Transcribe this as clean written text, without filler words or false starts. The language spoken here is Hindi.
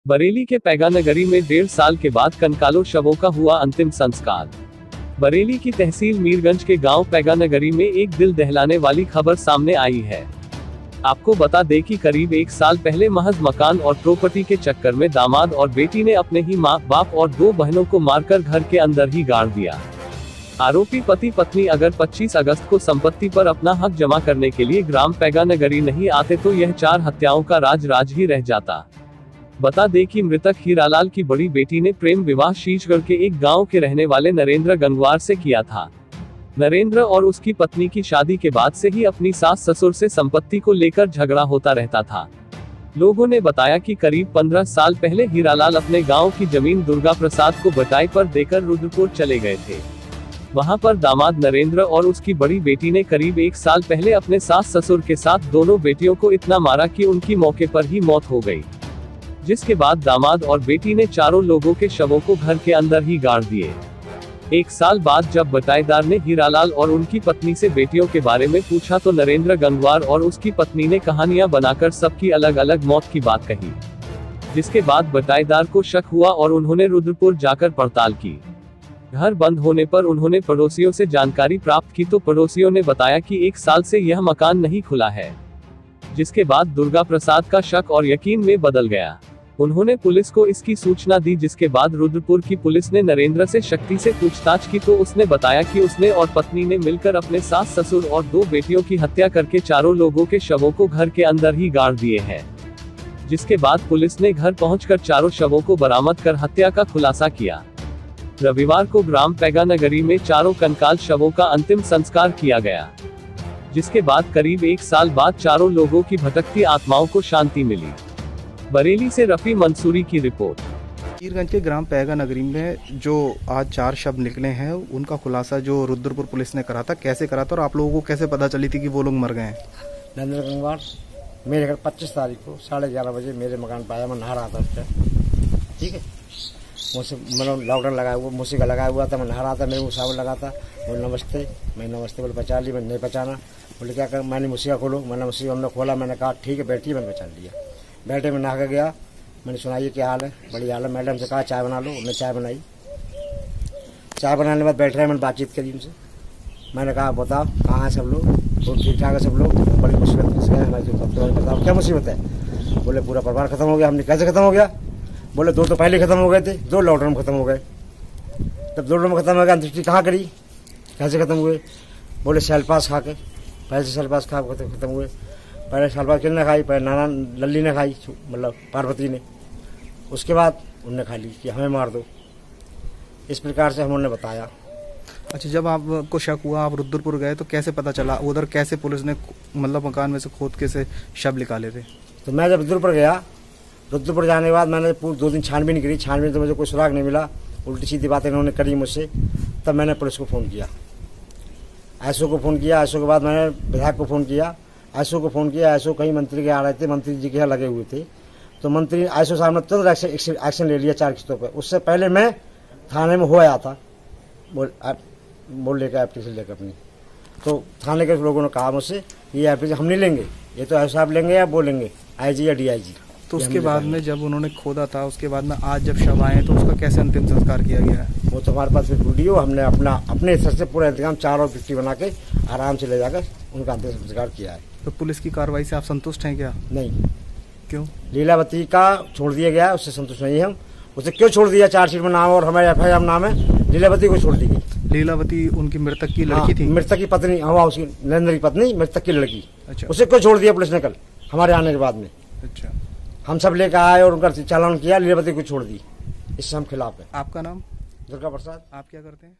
बरेली के पैगानगरी में 1.5 साल के बाद कंकालो शवों का हुआ अंतिम संस्कार। बरेली की तहसील मीरगंज के गांव पैगानगरी में एक दिल दहलाने वाली खबर सामने आई है। आपको बता दें कि करीब 1 साल पहले महज मकान और प्रॉपर्टी के चक्कर में दामाद और बेटी ने अपने ही माँ बाप और 2 बहनों को मारकर घर के अंदर ही गाड़ दिया। आरोपी पति पत्नी अगर 25 अगस्त को संपत्ति पर अपना हक जमा करने के लिए ग्राम पैगानगरी नहीं आते तो यह 4 हत्याओं का राज ही रह जाता। बता दें कि मृतक हीरालाल की बड़ी बेटी ने प्रेम विवाह शीशगढ़ के एक गांव के रहने वाले नरेंद्र गंगवार से किया था। नरेंद्र और उसकी पत्नी की शादी के बाद से ही अपनी सास ससुर से संपत्ति को लेकर झगड़ा होता रहता था। लोगों ने बताया कि करीब 15 साल पहले हीरालाल अपने गांव की जमीन दुर्गा प्रसाद को बटाई पर देकर रुद्रपुर चले गए थे। वहां पर दामाद नरेंद्र और उसकी बड़ी बेटी ने करीब 1 साल पहले अपने सास ससुर के साथ दोनों बेटियों को इतना मारा कि उनकी मौके पर ही मौत हो गई, जिसके बाद दामाद और बेटी ने चारों लोगों के शवों को घर के अंदर ही गाड़ दिए। 1 साल बाद जब बटाईदार ने हीरालाल और उनकी पत्नी से बेटियों के बारे में पूछा तो नरेंद्र गंगवार और उसकी पत्नी ने कहानियां बनाकर सबकी अलग अलग मौत की बात कही, जिसके बाद बटाईदार को शक हुआ और उन्होंने रुद्रपुर जाकर पड़ताल की। घर बंद होने पर उन्होंने पड़ोसियों से जानकारी प्राप्त की तो पड़ोसियों ने बताया कि 1 साल से यह मकान नहीं खुला है, जिसके बाद दुर्गा प्रसाद का शक और यकीन में बदल गया। उन्होंने पुलिस को इसकी सूचना दी, जिसके बाद रुद्रपुर की पुलिस ने नरेंद्र से शक्ति से पूछताछ की तो उसने बताया कि उसने और पत्नी ने मिलकर अपने सास ससुर और 2 बेटियों की हत्या करके चारों लोगों के शवों को घर के अंदर ही गाड़ दिए हैं। जिसके बाद पुलिस ने घर पहुंचकर चारों शवों को बरामद कर हत्या का खुलासा किया। रविवार को ग्राम पैगानगरी में चारों कंकाल शवों का अंतिम संस्कार किया गया, जिसके बाद करीब 1 साल बाद चारों लोगों की भटकती आत्माओं को शांति मिली। बरेली से रफी मंसूरी की रिपोर्ट। मीरगंज के ग्राम पैगानगरी में जो आज 4 शव निकले हैं, उनका खुलासा जो रुद्रपुर पुलिस ने करा था, कैसे करा था और आप लोगों को कैसे पता चली थी कि वो लोग मर गए हैं? नरेंद्र गंगवार मेरे घर 25 तारीख को 11:30 बजे मेरे मकान पर आया। मैं नहा रहा था उस टाइम, ठीक है। मुझसे मतलब लॉकडाउन लगाया हुआ, मूसी का लगाया हुआ था। मैं नहा रहा था, मेरे मुँह साबुन लगा था। बोले नमस्ते, मैं नमस्ते बोले पहचान ली। मैंने नहीं पहचाना। बोले क्या कर, मैंने मूसी का खोलो। मैंने मूसी हमने खोला। मैंने कहा ठीक है बैठिए, मैंने पहचान लिया। बैठे में नहा के गया। मैंने सुनाइए क्या हाल है? बड़ी हाल है। मैडम से कहा चाय बना लो। उन्होंने चाय बनाई। चाय बनाने के बाद बैठ रहे, मैंने बातचीत करी उनसे। मैंने कहा बताओ कहाँ हैं सब लोग? तो ठीक ठाक है सब लोग। बड़ी मुसीबत फंस गए हमारे जो। बताओ क्या मुसीबत है? बोले पूरा परिवार खत्म हो गया। हमने कैसे खत्म हो गया? बोले 2 तो पहले खत्म हो गए थे, 2 लॉकडाउन में खत्म हो गए। तब 2 लॉकडाउन में खत्म हो गया, अंत्येष्टि कहाँ करी? कैसे खत्म हुए? बोले सेलपास खा के, पहले से सेलपास खा खत्म हुए। पहले सेलपास किसने खाई? पहले नाना लल्ली ने खाई, मतलब पार्वती ने। उसके बाद उनने खा ली कि हमें मार दो। इस प्रकार से हम उन्होंने बताया। अच्छा, जब आपको शक हुआ आप रुद्रपुर गए तो कैसे पता चला? उधर कैसे पुलिस ने मतलब मकान में से खोद के से शव निकाले थे? तो मैं जब रुद्रपुर गया, रुद्रपुर जाने के बाद मैंने पूरी 2 दिन छानबीन करी। छानबीन तो मुझे कोई सुराग नहीं मिला। उल्टी सीधी बातें इन्होंने करी मुझसे। तब मैंने पुलिस को फ़ोन किया, एसओ को फ़ोन किया। एसओ के बाद मैंने विधायक को फ़ोन किया, एसओ को फ़ोन किया। एसओ कई मंत्री के आ रहे थे, मंत्री जी के यहाँ लगे हुए थे। तो मंत्री एसओ साहब ने तुरंत एक्शन ले लिया 4 किस्तों पर। उससे पहले मैं थाने में हो आया था, बोल लेकर एप्लीकेशन लेकर अपनी। तो थाने के लोगों ने कहा मुझसे ये एप्लीकेशन हम नहीं लेंगे, ये तो एसओ साहब लेंगे या बोलेंगे आईजी या डीआईजी। तो उसके बाद में जब उन्होंने खोदा था, उसके बाद में आज जब शव आए तो उसका कैसे अंतिम संस्कार किया गया है? वो तो हमारे पास फिर वीडियो, हमने अपने स्तर से पूरा इंतजाम 4 और 50 बना के आराम से ले जाकर उनका अंतिम संस्कार किया है। तो पुलिस की कार्रवाई से आप संतुष्ट हैं क्या? नहीं। क्यों? लीलावती का छोड़ दिया गया, उससे संतुष्ट नहीं हम। उसे क्यों छोड़ दिया? चार्जशीट में नाम और हमारे FIR नाम है, लीलावती को छोड़ दी गई। लीलावती उनकी मृतक की लड़की थी? मृतक की पत्नी, हाँ उसकी नरेंद्र की पत्नी, मृतक की लड़की। अच्छा, उसे क्यों छोड़ दिया पुलिस ने कल हमारे आने के बाद में? अच्छा, हम सब लेकर आए और उनका चालान किया, लीलावती को छोड़ दी। इससे हम खिलाफ है। आपका नाम? दुर्गा प्रसाद। आप क्या करते हैं?